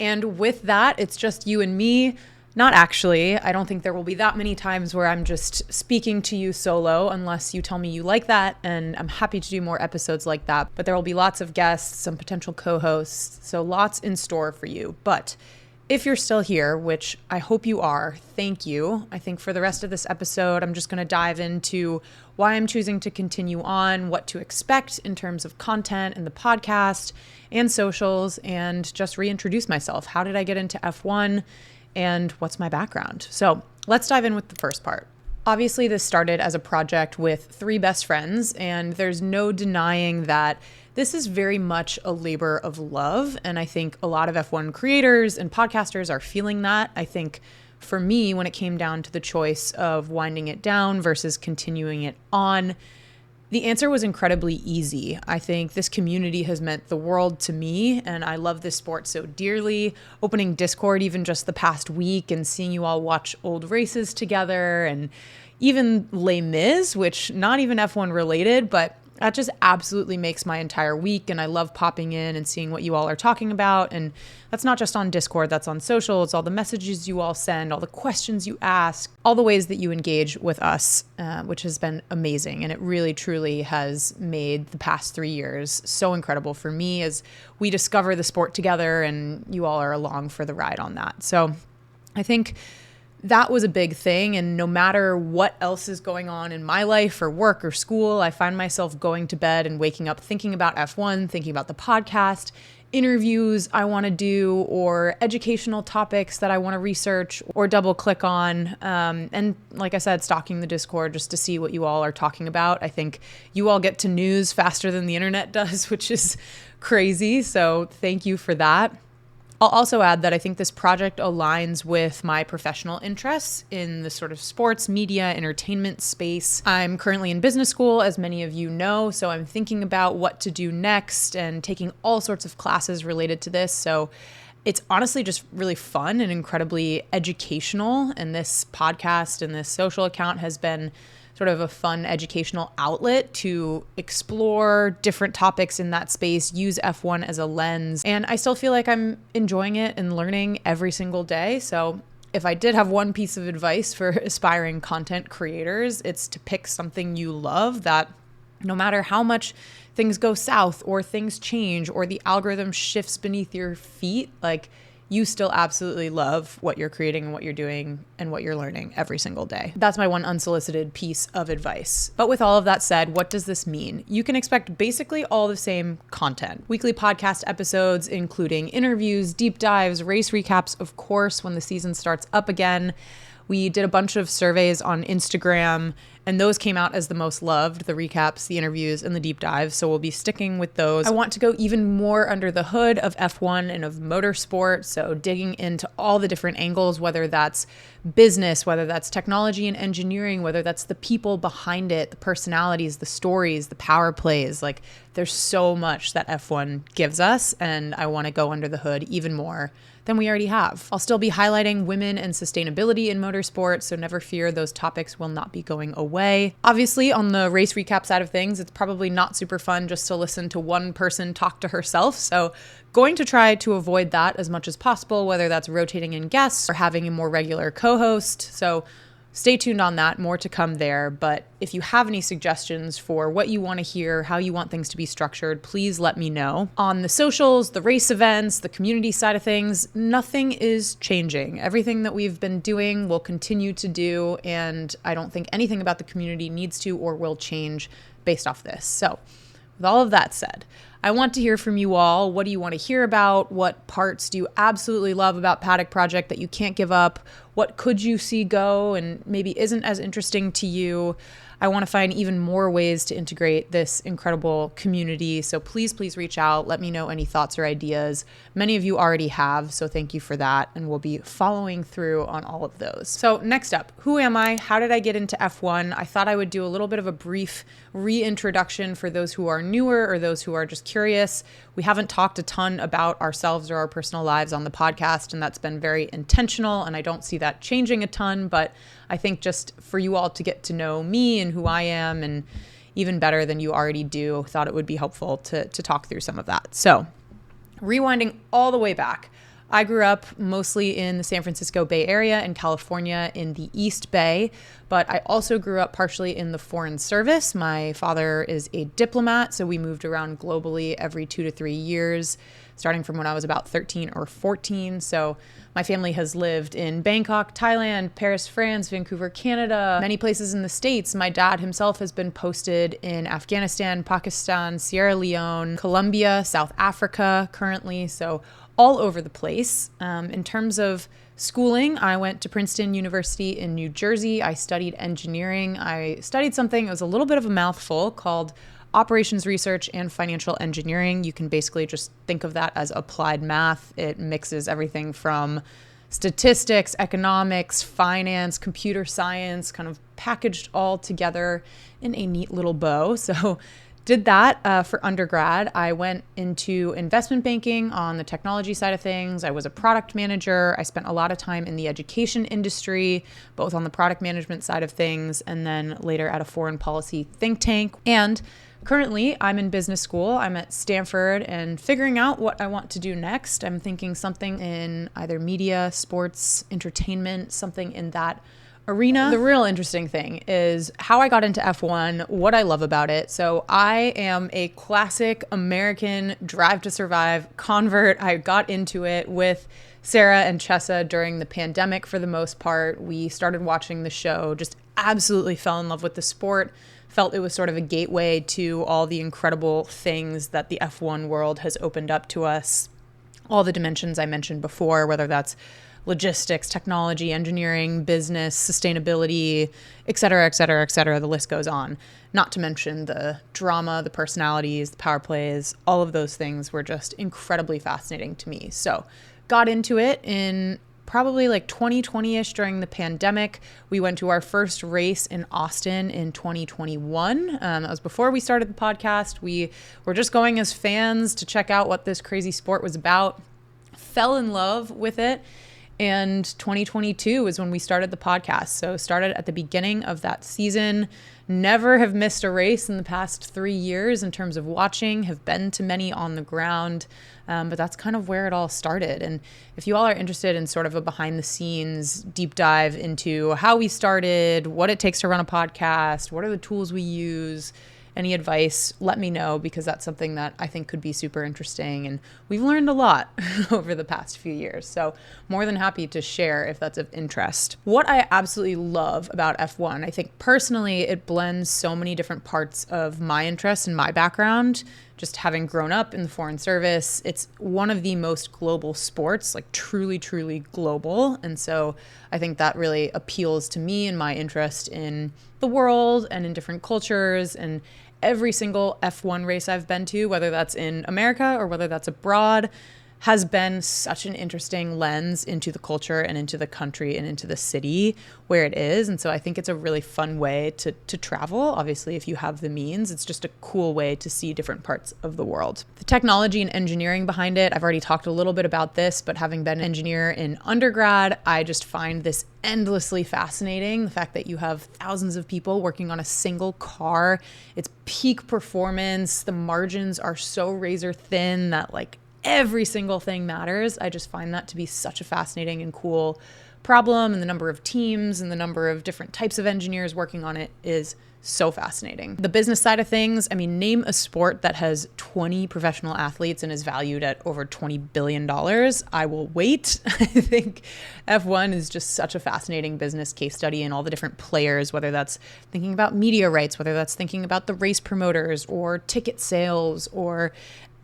And with that, it's just you and me. Not actually. I don't think there will be that many times where I'm just speaking to you solo unless you tell me you like that, and I'm happy to do more episodes like that. But there will be lots of guests, some potential co-hosts, so lots in store for you. But if you're still here, which I hope you are, thank you. I think for the rest of this episode, I'm just going to dive into why I'm choosing to continue on, what to expect in terms of content in the podcast and socials, and just reintroduce myself. How did I get into F1? And what's my background? So let's dive in with the first part. Obviously, this started as a project with 3 best friends, and there's no denying that this is very much a labor of love. And I think a lot of F1 creators and podcasters are feeling that. I think for me, when it came down to the choice of winding it down versus continuing it on, the answer was incredibly easy. I think this community has meant the world to me, and I love this sport so dearly. Opening Discord even just the past week and seeing you all watch old races together, and even Les Mis, which not even F1 related, but that just absolutely makes my entire week. And I love popping in and seeing what you all are talking about. And that's not just on Discord, that's on social. It's all the messages you all send, all the questions you ask, all the ways that you engage with us, which has been amazing. And it really, truly has made the past 3 years so incredible for me as we discover the sport together, and you all are along for the ride on that. So I think that was a big thing. And no matter what else is going on in my life or work or school, I find myself going to bed and waking up thinking about F1, thinking about the podcast, interviews I want to do, or educational topics that I want to research or double click on. And like I said, stalking the Discord just to see what you all are talking about. I think you all get to news faster than the internet does, which is crazy. So thank you for that. I'll also add that I think this project aligns with my professional interests in the sort of sports, media, entertainment space. I'm currently in business school, as many of you know, so I'm thinking about what to do next and taking all sorts of classes related to this. So it's honestly just really fun and incredibly educational. And this podcast and this social account has been sort of a fun educational outlet to explore different topics in that space, use F1 as a lens. And I still feel like I'm enjoying it and learning every single day. So if I did have one piece of advice for aspiring content creators, it's to pick something you love that no matter how much things go south or things change or the algorithm shifts beneath your feet, like you still absolutely love what you're creating and what you're doing and what you're learning every single day. That's my one unsolicited piece of advice. But with all of that said, what does this mean? You can expect basically all the same content. Weekly podcast episodes, including interviews, deep dives, race recaps, of course, when the season starts up again. We did a bunch of surveys on Instagram, and those came out as the most loved, the recaps, the interviews, and the deep dives. So we'll be sticking with those. I want to go even more under the hood of F1 and of motorsport. So digging into all the different angles, whether that's business, whether that's technology and engineering, whether that's the people behind it, the personalities, the stories, the power plays. Like there's so much that F1 gives us, and I want to go under the hood even more than we already have. I'll still be highlighting women and sustainability in motorsport, so never fear, those topics will not be going away. Obviously, on the race recap side of things, it's probably not super fun just to listen to one person talk to herself, so going to try to avoid that as much as possible, whether that's rotating in guests or having a more regular co-host. So stay tuned on that, more to come there. But if you have any suggestions for what you want to hear, how you want things to be structured, please let me know. On the socials, the race events, the community side of things, nothing is changing. Everything that we've been doing will continue to do, and I don't think anything about the community needs to or will change based off this. So with all of that said, I want to hear from you all. What do you want to hear about? What parts do you absolutely love about Paddock Project that you can't give up? What could you see go and maybe isn't as interesting to you? I want to find even more ways to integrate this incredible community. So please, please reach out. Let me know any thoughts or ideas. Many of you already have, so thank you for that. And we'll be following through on all of those. So next up, who am I? How did I get into F1? I thought I would do a little bit of a brief reintroduction for those who are newer or those who are just curious. We haven't talked a ton about ourselves or our personal lives on the podcast, and that's been very intentional, and I don't see that changing a ton, but I think just for you all to get to know me and who I am, and even better than you already do, thought it would be helpful to talk through some of that. So rewinding all the way back, I grew up mostly in the San Francisco Bay Area in California in the East Bay, but I also grew up partially in the Foreign Service. My father is a diplomat, so we moved around globally every 2 to 3 years, starting from when I was about 13 or 14. So my family has lived in Bangkok, Thailand, Paris, France, Vancouver, Canada, many places in the States. My dad himself has been posted in Afghanistan, Pakistan, Sierra Leone, Colombia, South Africa currently, so all over the place. In terms of schooling, I went to Princeton University in New Jersey. I studied engineering. I studied something, it was a little bit of a mouthful, called Operations Research and Financial Engineering. You can basically just think of that as applied math. It mixes everything from statistics, economics, finance, computer science, kind of packaged all together in a neat little bow. So did that for undergrad. I went into investment banking on the technology side of things. I was a product manager. I spent a lot of time in the education industry, both on the product management side of things and then later at a foreign policy think tank. And currently, I'm in business school. I'm at Stanford and figuring out what I want to do next. I'm thinking something in either media, sports, entertainment, something in that arena. The real interesting thing is how I got into F1, what I love about it. So I am a classic American Drive to Survive convert. I got into it with Sarah and Chesa during the pandemic for the most part. We started watching the show, just absolutely fell in love with the sport, felt it was sort of a gateway to all the incredible things that the F1 world has opened up to us. All the dimensions I mentioned before, whether that's logistics, technology, engineering, business, sustainability, et cetera, et cetera, et cetera. The list goes on. Not to mention the drama, the personalities, the power plays, all of those things were just incredibly fascinating to me. So got into it in probably like 2020-ish during the pandemic. We went to our first race in Austin in 2021. That was before we started the podcast. We were just going as fans to check out what this crazy sport was about. Fell in love with it. And 2022 is when we started the podcast. So started at the beginning of that season. Never have missed a race in the past 3 years in terms of watching, have been to many on the ground. But that's kind of where it all started. And if you all are interested in sort of a behind the scenes deep dive into how we started, what it takes to run a podcast, what are the tools we use, any advice, let me know, because that's something that I think could be super interesting. And we've learned a lot over the past few years. So more than happy to share if that's of interest. What I absolutely love about F1, I think personally, it blends so many different parts of my interests and my background. Just having grown up in the Foreign Service, it's one of the most global sports, like truly, truly global. And so I think that really appeals to me and my interest in the world and in different cultures. And every single F1 race I've been to, whether that's in America or whether that's abroad, has been such an interesting lens into the culture and into the country and into the city where it is. And so I think it's a really fun way to travel. Obviously, if you have the means, it's just a cool way to see different parts of the world. The technology and engineering behind it, I've already talked a little bit about this, but having been an engineer in undergrad, I just find this endlessly fascinating. The fact that you have thousands of people working on a single car, it's peak performance, the margins are so razor thin that like every single thing matters. I just find that to be such a fascinating and cool problem, and the number of teams and the number of different types of engineers working on it is so fascinating. The business side of things, I mean, name a sport that has 20 professional athletes and is valued at over $20 billion. I will wait. I think F1 is just such a fascinating business case study and all the different players, whether that's thinking about media rights, whether that's thinking about the race promoters or ticket sales or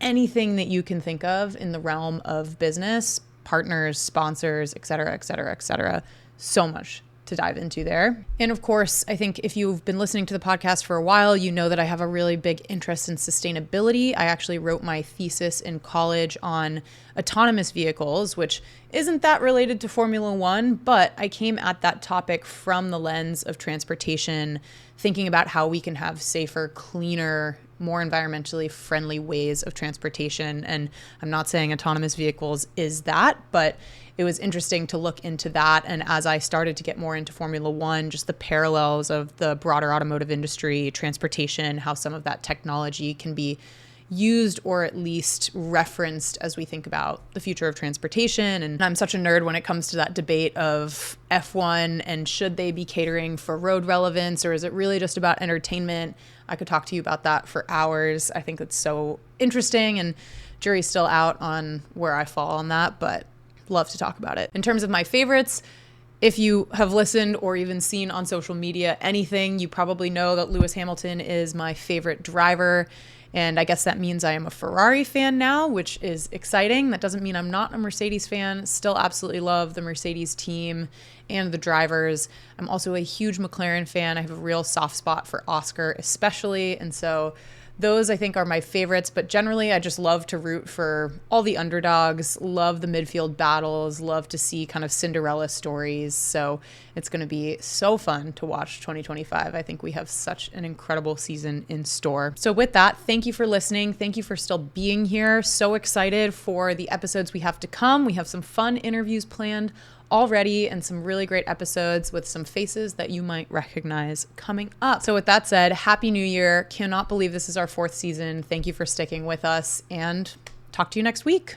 anything that you can think of in the realm of business, partners, sponsors, et cetera, et cetera, et cetera. So much to dive into there. And of course, I think if you've been listening to the podcast for a while, you know that I have a really big interest in sustainability. I actually wrote my thesis in college on autonomous vehicles, which isn't that related to Formula One, but I came at that topic from the lens of transportation, thinking about how we can have safer, cleaner, more environmentally friendly ways of transportation. And I'm not saying autonomous vehicles is that, but it was interesting to look into that. And as I started to get more into Formula One, just the parallels of the broader automotive industry, transportation, how some of that technology can be used or at least referenced as we think about the future of transportation. And I'm such a nerd when it comes to that debate of F1 and should they be catering for road relevance, or is it really just about entertainment? I could talk to you about that for hours. I think it's so interesting, and jury's still out on where I fall on that, but love to talk about it. In terms of my favorites, if you have listened or even seen on social media anything, you probably know that Lewis Hamilton is my favorite driver. And I guess that means I am a Ferrari fan now, which is exciting. That doesn't mean I'm not a Mercedes fan. Still absolutely love the Mercedes team and the drivers. I'm also a huge McLaren fan. I have a real soft spot for Oscar especially. And so those I think are my favorites, but generally I just love to root for all the underdogs, love the midfield battles, love to see kind of Cinderella stories. So it's going to be so fun to watch 2025. I think we have such an incredible season in store. So with that, thank you for listening. Thank you for still being here. So excited for the episodes we have to come. We have some fun interviews planned already and some really great episodes with some faces that you might recognize coming up. So with that said, Happy New Year. Cannot believe this is our 4th season. Thank you for sticking with us, and talk to you next week.